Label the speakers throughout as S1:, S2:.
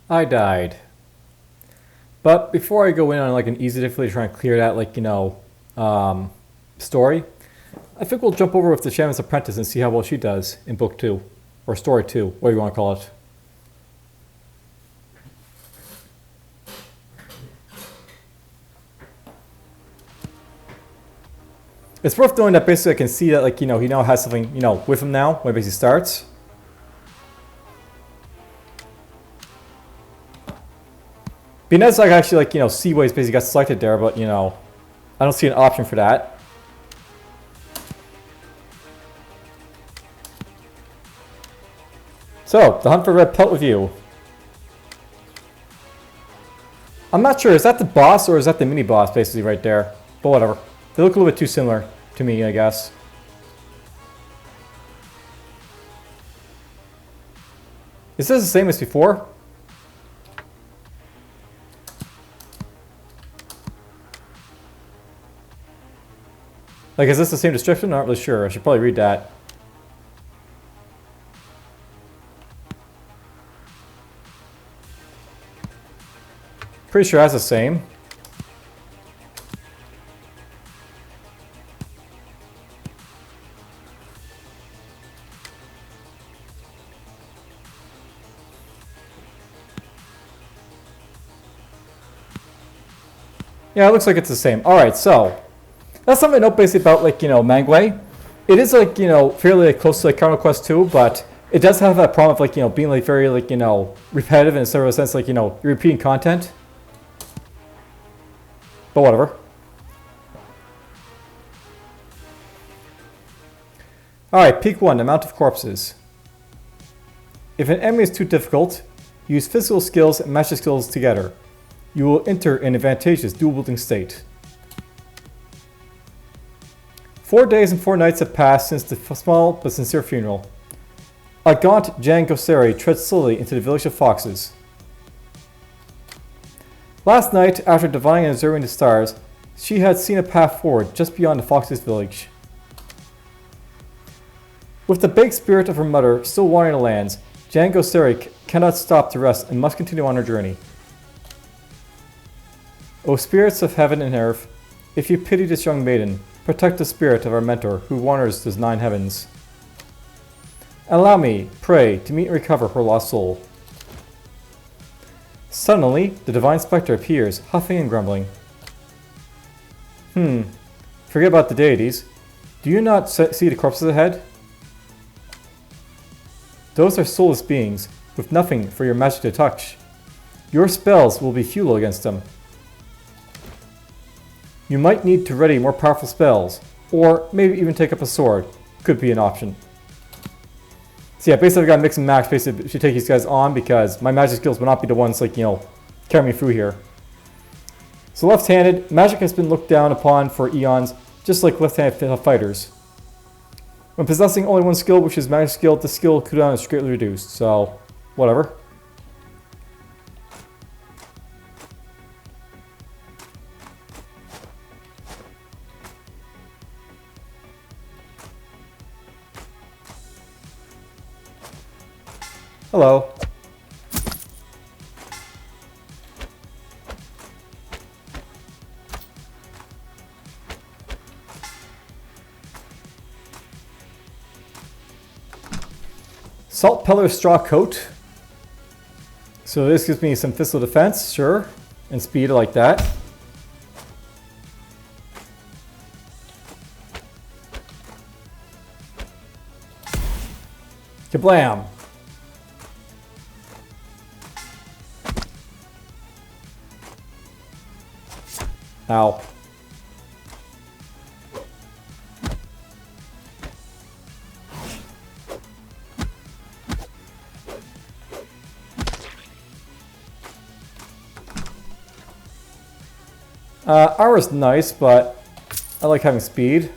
S1: I died. But before I go in on like an easy difficulty trying to clear that story, I think we'll jump over with the Shaman's Apprentice and see how well she does in book 2. Or story 2, whatever you want to call it. It's worth knowing that basically I can see that he now has something, with him now when it basically starts. Be nice if I could actually see what he's basically got selected there, but I don't see an option for that. So, the hunt for red pelt review. I'm not sure, is that the boss or is that the mini boss basically right there? But whatever. They look a little bit too similar to me, I guess. Is this the same as before? Like, is this the same description? I'm not really sure. I should probably read that. Pretty sure that's the same. Yeah, it looks like it's the same. Alright, so that's something to note basically about Mangui. It is fairly close to Counter Quest 2, but it does have that problem of being very repetitive in a sort of sense you're repeating content. But whatever. Alright, peak 1, amount of corpses. If an enemy is too difficult, use physical skills and magic skills together. You will enter an advantageous dual-wielding state. 4 days and 4 nights have passed since the small but sincere funeral. A gaunt Jan Gosseri treads slowly into the village of foxes. Last night, after divining and observing the stars, she had seen a path forward just beyond the foxes' village. With the big spirit of her mother still wandering the lands, Jan Gosseri cannot stop to rest and must continue on her journey. O spirits of heaven and earth, if you pity this young maiden, protect the spirit of our mentor who wanders the 9 heavens. Allow me, pray, to meet and recover her lost soul. Suddenly, the divine spectre appears, huffing and grumbling. Forget about the deities. Do you not see the corpses ahead? Those are soulless beings, with nothing for your magic to touch. Your spells will be futile against them. You might need to ready more powerful spells, or maybe even take up a sword. Could be an option. So yeah, basically I've got to mix and match basically to take these guys on because my magic skills will not be the ones carry me through here. So left-handed, magic has been looked down upon for eons, just like left-handed fighters. When possessing only one skill, which is magic skill, the skill cooldown is greatly reduced, so whatever. Hello. Salt Pellar Straw Coat. So this gives me some physical defense, sure. And speed, I like that. Kablam! Ow. Armor's nice, but I like having speed.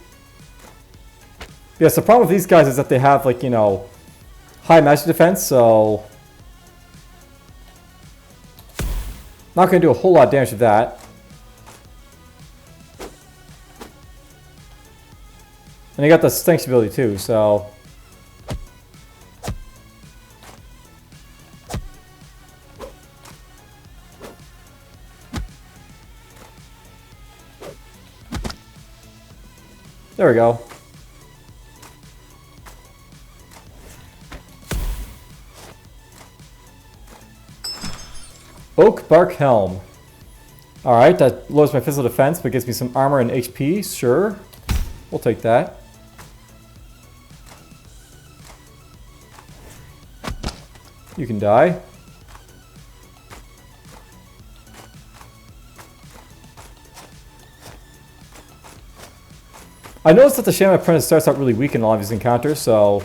S1: Yes, the problem with these guys is that they have, high magic defense, so not going to do a whole lot of damage with that. And they got the stench ability too, so There we go. Oak Bark Helm. Alright, that lowers my physical defense, but gives me some armor and HP. Sure. We'll take that. You can die. I noticed that the Shaman Apprentice starts out really weak in a lot of these encounters, so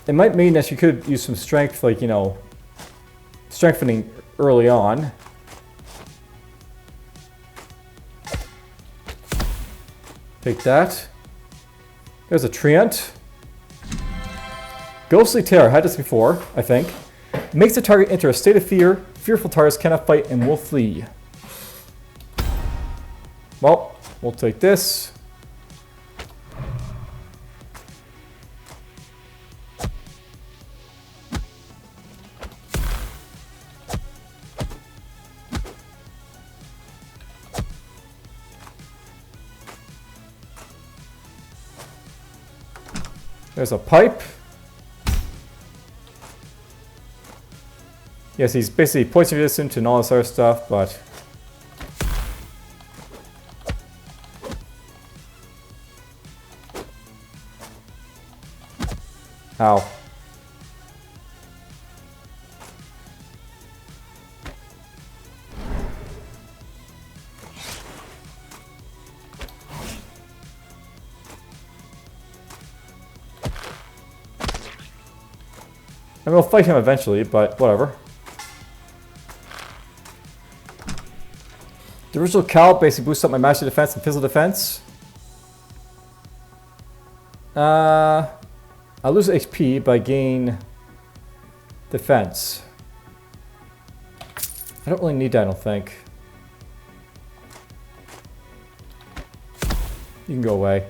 S1: it might mean that you could use some strength, like, you know, strengthening early on. Take that. There's a treant. Ghostly Terror. I had this before, I think. Makes the target enter a state of fear. Fearful targets cannot fight and will flee. Well, we'll take this. There's a pipe. Yes, he's basically poison resistant and all this other stuff, but ow. I mean, we'll fight him eventually, but whatever. The original Cal basically boosts up my magic defense and physical defense. I lose HP, but I gain defense. I don't really need that, I don't think. You can go away.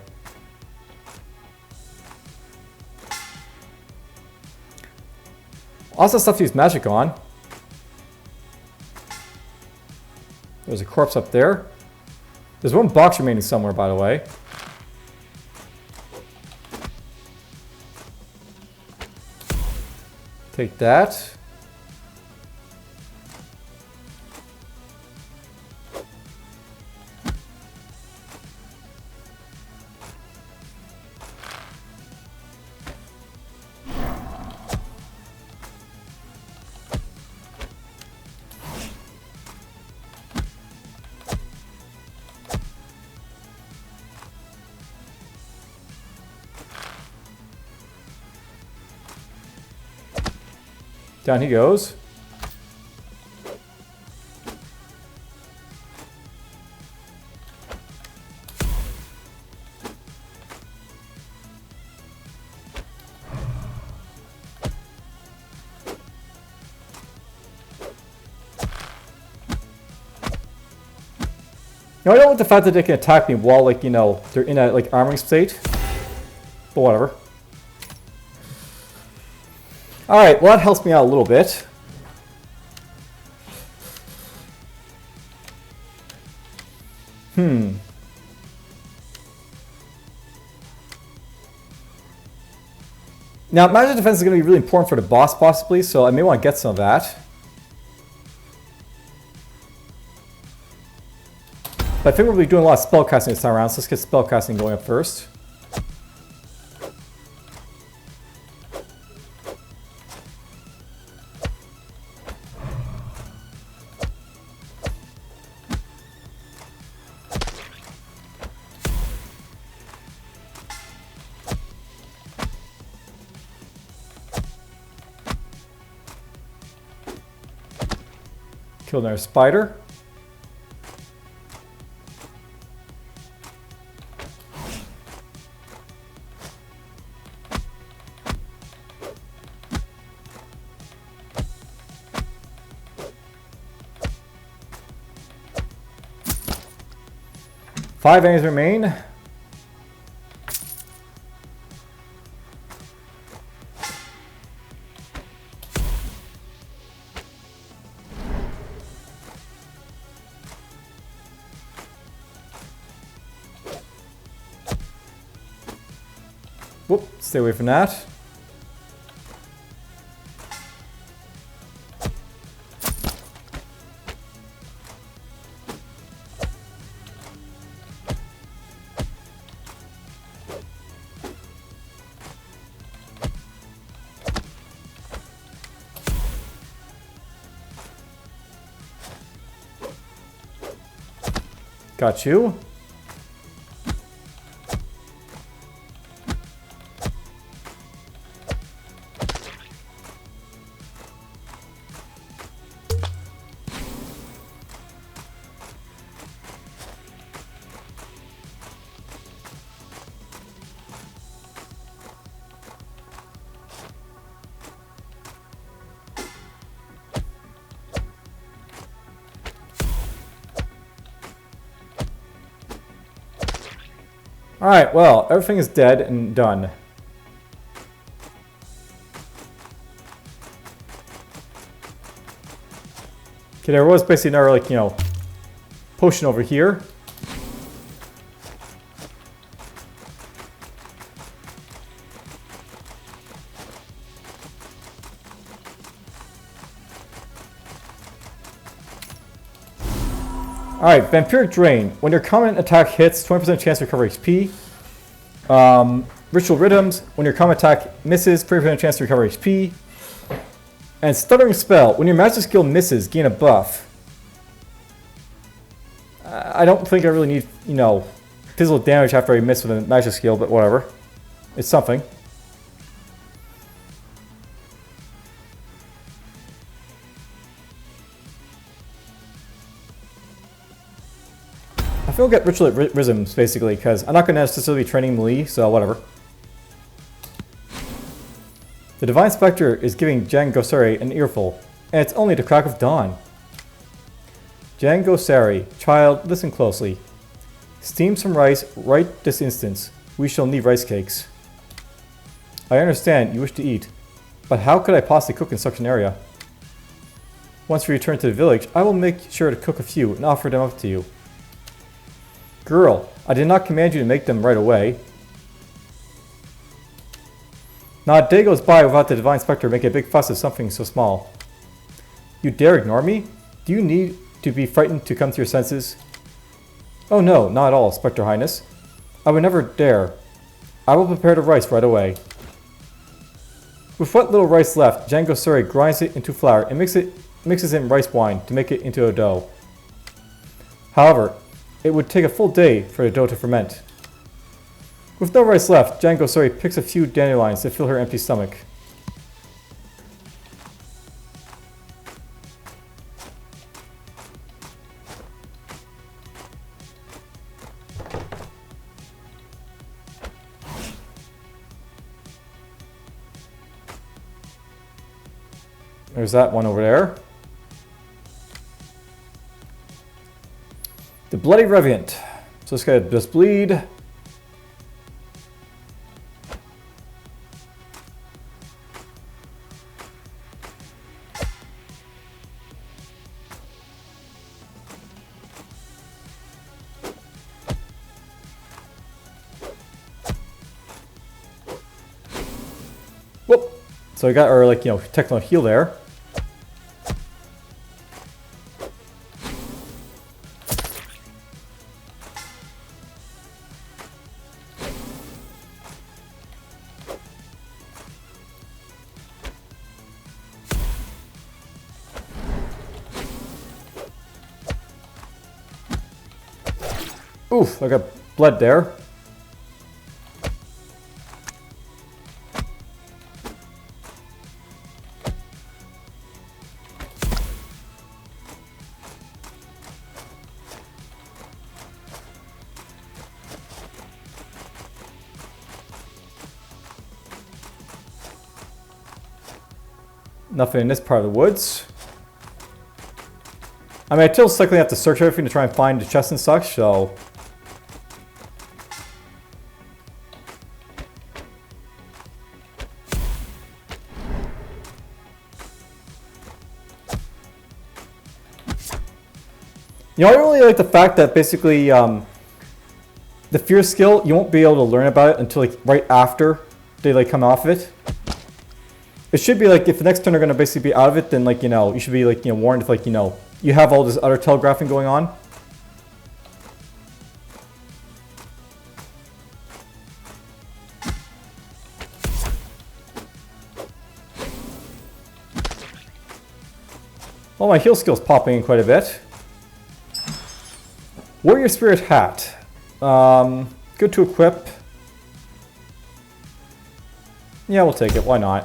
S1: Also stuff to use magic on. There's a corpse up there. There's one box remaining somewhere, by the way. Take that. Down he goes. Now, I don't want the fact that they can attack me while, like, you know, they're in a, like, armoring state. But whatever. Alright, well that helps me out a little bit. Now, magic defense is going to be really important for the boss possibly, so I may want to get some of that. But I think we'll be doing a lot of spellcasting this time around, so let's get spellcasting going up first. Kill another spider. Five enemies remain. Stay away from that. Got you. Alright, well, everything is dead and done. Okay, there was basically another, like, you know, potion over here. Alright, Vampiric Drain. When your common attack hits, 20% chance to recover HP. Ritual Rhythms. When your common attack misses, 30% chance to recover HP. And Stuttering Spell. When your magic skill misses, gain a buff. I don't think I really need, you know, physical damage after I miss with a magic skill, but whatever. It's something. I feel get Ritual Rhythms, basically, because I'm not going to necessarily be training melee, so whatever. The Divine Spectre is giving Jan Gosari an earful, and it's only the crack of dawn. Jan Gosari, child, listen closely. Steam some rice right this instant. We shall need rice cakes. I understand you wish to eat, but how could I possibly cook in such an area? Once we return to the village, I will make sure to cook a few and offer them up to you. Girl, I did not command you to make them right away. Not a day goes by without the Divine Spectre making a big fuss of something so small. You dare ignore me? Do you need to be frightened to come to your senses? Oh no, not at all, Spectre Highness. I would never dare. I will prepare the rice right away. With what little rice left, Jan Gosari grinds it into flour and mixes in rice wine to make it into a dough. However, it would take a full day for the dough to ferment. With no rice left, Jan Gosari picks a few dandelions to fill her empty stomach. There's that one over there. The Bloody Revenant. So this guy does bleed. Whoop. So I got our, like, you know, techno heal there. Oof, I got blood there. Nothing in this part of the woods. I mean, I still likely have to search everything to try and find the chest and such, so... You know, I really like the fact that basically the fear skill, you won't be able to learn about it until like right after they like come off of it. It should be like, if the next turn are going to basically be out of it, then like, you know, you should be like, you know, warned if like, you know, you have all this other telegraphing going on. Well, my heal skill's popping in quite a bit. Warrior Spirit Hat. Good to equip. Yeah, we'll take it. Why not?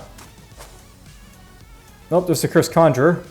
S1: Nope, there's the Cursed Conjurer.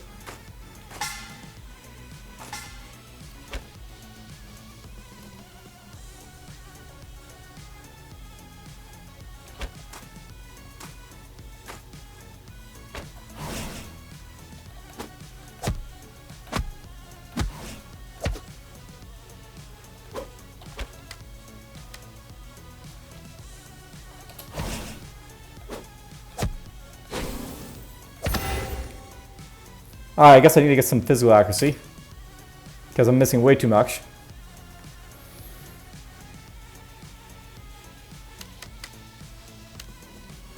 S1: Alright, I guess I need to get some physical accuracy. Because I'm missing way too much.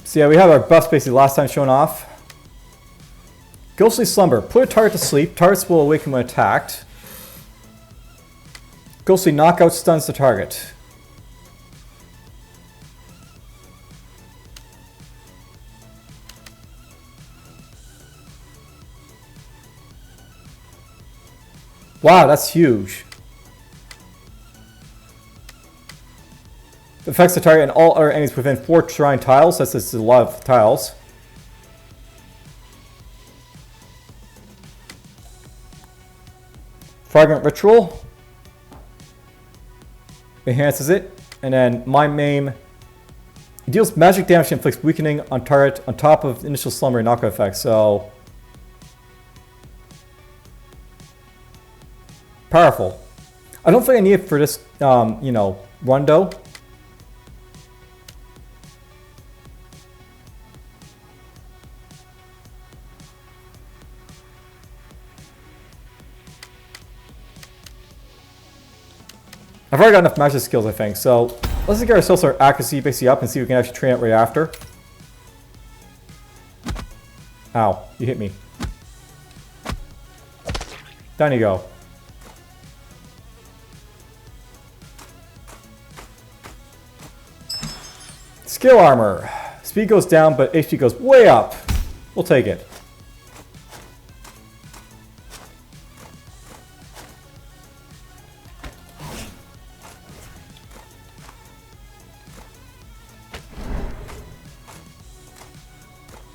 S1: So yeah, we have our buffs basically last time shown off. Ghostly Slumber. Put a target to sleep. Targets will awaken when attacked. Ghostly Knockout stuns the target. Wow, that's huge. Affects the target and all other enemies within 4 shrine tiles. That's a lot of tiles. Fragrant Ritual. Enhances it. And then Mind Maim. It deals magic damage and inflicts weakening on target on top of initial slumber and knockout effects. So powerful. I don't think I need it for this, you know, run though. I've already got enough magic skills, I think, so let's get ourselves our accuracy basically up and see if we can actually train it right after. Ow, you hit me. Down you go. Skill armor. Speed goes down, but HP goes way up. We'll take it.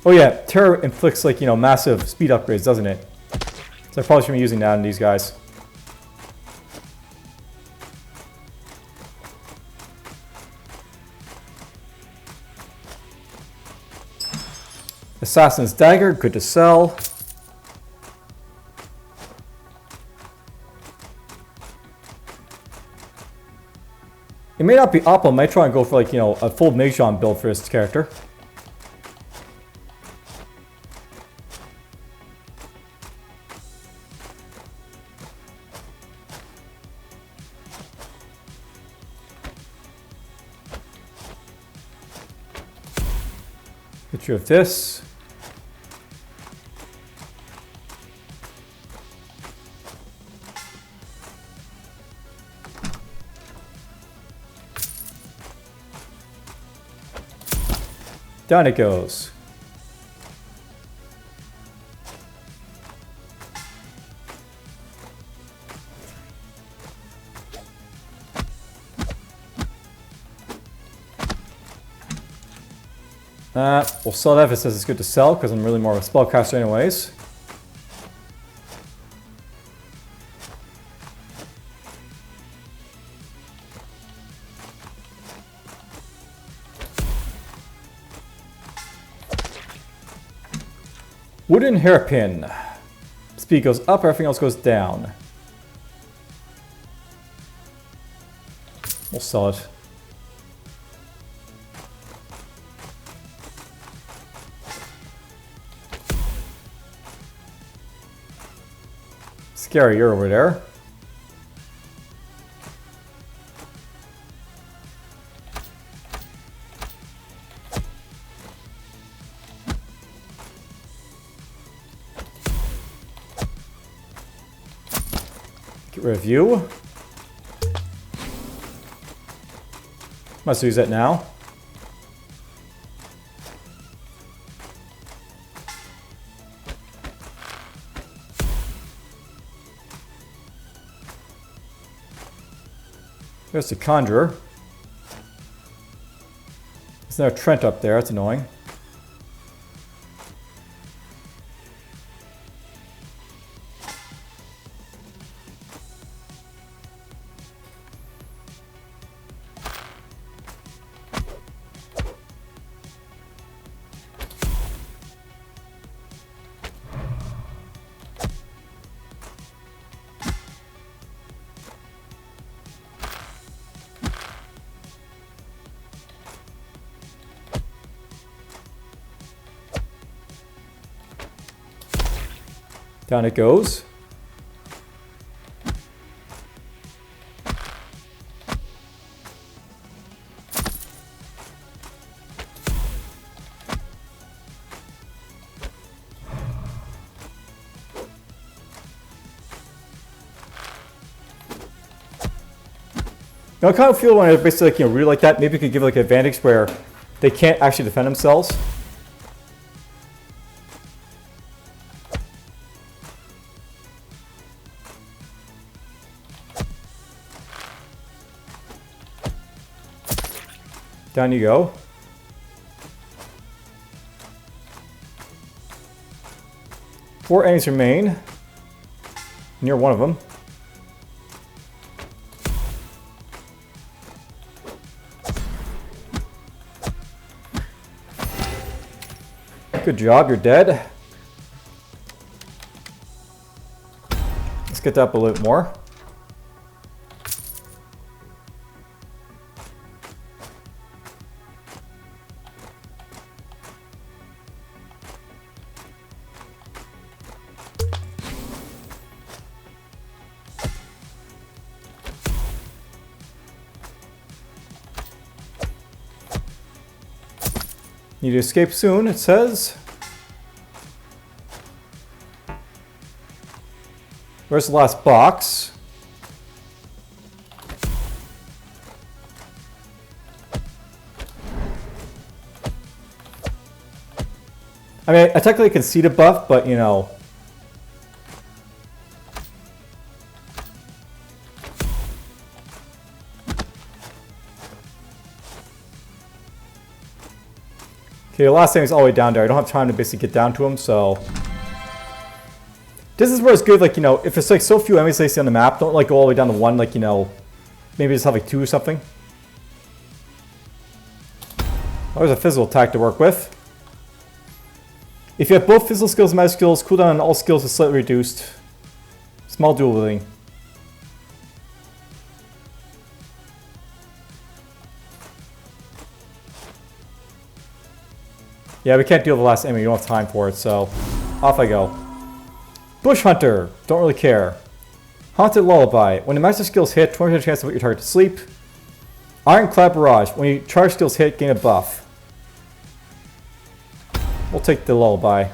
S1: Oh yeah, Terror inflicts like, you know, massive speed upgrades, doesn't it? So I probably should be using that on these guys. Assassin's Dagger, good to sell. It may not be optimal, I might try and go for like, you know, a full Majon build for this character. Get rid of this. Down it goes. We'll sell that if it says it's good to sell, because I'm really more of a spellcaster anyways. Wooden Hairpin. Speed goes up, everything else goes down. We'll sell it. Scary, you're over there. Get rid of you. Must use that now. There's the Conjurer. There's no Trent up there, that's annoying. Down it goes. Now, I kind of feel when I basically, like, really like that, maybe we could give like an advantage where they can't actually defend themselves. Down you go. Four enemies remain. And you're one of them. Good job, you're dead. Let's get that up a little bit more. Need to escape soon, it says. Where's the last box? I mean, I technically can see the buff, but you know. Okay, the last thing is all the way down there. I don't have time to basically get down to him, so. This is where it's good, like, you know, if it's like so few enemies they see on the map, don't like go all the way down to one, like, you know, maybe just have like 2 or something. Oh, there's a physical attack to work with. If you have both physical skills and magic skills, cooldown on all skills is slightly reduced. Small dual wielding. Yeah, we can't deal with the last enemy, we don't have time for it, so off I go. Bush Hunter, don't really care. Haunted Lullaby, when the master skills hit, 20% chance to put your target to sleep. Ironclad Barrage, when your charge skills hit, gain a buff. We'll take the Lullaby.